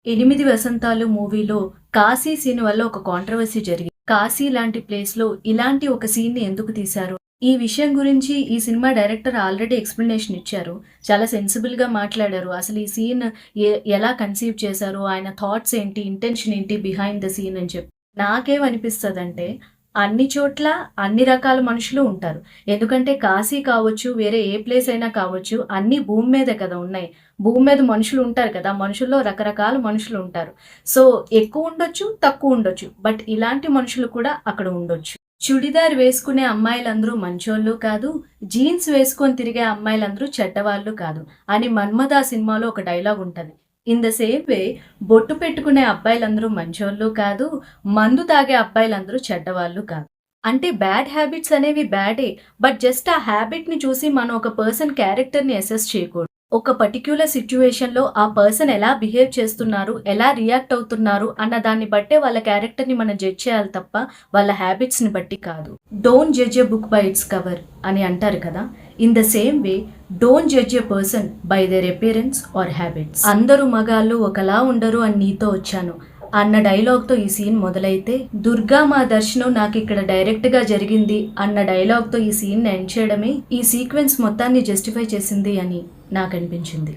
ఎనిమిది వసంతాలు మూవీలో కాశీ సీన్ వల్ల ఒక కాంట్రవర్సీ జరిగింది. కాశీ లాంటి ప్లేస్‌లో ఇలాంటి ఒక సీన్‌ని ఎందుకు తీశారు? ఈ విషయం గురించి ఈ సినిమా డైరెక్టర్ ఆల్రెడీ ఎక్స్‌ప్లనేషన్ ఇచ్చారు. చాలా సెన్సిబుల్‌గా మాట్లాడారు. అసలు ఈ సీన్ ఎలా కన్సీవ్ చేశారు? ఆయన థాట్స్ ఏంటి? ఇంటెన్షన్ ఏంటి బిహైండ్ ద సీన్ అని చెప్పి. నాకేమనిపిస్తదంటే అన్ని చోట్ల అన్ని రకాల మనుషులు ఉంటారు. ఎందుకంటే కాశీ కావచ్చు, వేరే ఏ ప్లేస్ అయినా కావచ్చు, అన్నీ భూమి మీదే కదా ఉన్నాయి. భూమి మీద మనుషులు ఉంటారు కదా! మనుషుల్లో రకరకాల మనుషులు ఉంటారు. సో, ఎక్కువ ఉండొచ్చు, తక్కువ ఉండొచ్చు. బట్ ఇలాంటి మనుషులు కూడా అక్కడ ఉండొచ్చు. చుడిదార్ వేసుకునే అమ్మాయిలందరూ మంచోళ్ళు కాదు, జీన్స్ వేసుకొని తిరిగే అమ్మాయిలందరూ చెడ్డవాళ్ళు కాదు అని 'మన్మథ' సినిమాలో ఒక డైలాగ్ ఉంటది. ఇన్ ద సేమ్ వే బొట్టు పెట్టుకునే అబ్బాయిలందరూ మంచోళ్ళు కాదు, మందు తాగే అబ్బాయిలందరూ చెడ్డవాళ్ళు కాదు. అంటే బ్యాడ్ హ్యాబిట్స్ అనేవి బ్యాడే. బట్ జస్ట్ ఆ హ్యాబిట్‌ని చూసి మనం ఒక పర్సన్ క్యారెక్టర్‌ని అసెస్ చేయకూడదు. ఒక పర్టిక్యులర్ సిట్యుయేషన్‌లో ఆ పర్సన్ ఎలా బిహేవ్ చేస్తున్నారు, ఎలా రియాక్ట్ అవుతున్నారు అన్న దాన్ని బట్టే వాళ్ళ క్యారెక్టర్‌ని మనం జడ్జ్ చేయాలి తప్ప వాళ్ళ హ్యాబిట్స్‌ని బట్టి కాదు. Don't judge a book by its cover అని అంటారు కదా! In the same way don't judge a person by their appearance or habits. అందరూ మగాళ్ళు ఒకలా ఉండరు అని నీతో వచ్చాను అన్న డైలాగ్‌తో ఈ సీన్ మొదలైతే, దుర్గా మా దర్శనం నాకిక్కడ డైరెక్ట్‌గా జరిగింది అన్న డైలాగ్‌తో ఈ సీన్‌ని ఎండ్ చేయడమే ఈ సీక్వెన్స్ మొత్తాన్ని జస్టిఫై చేసింది అని నాకనిపించింది.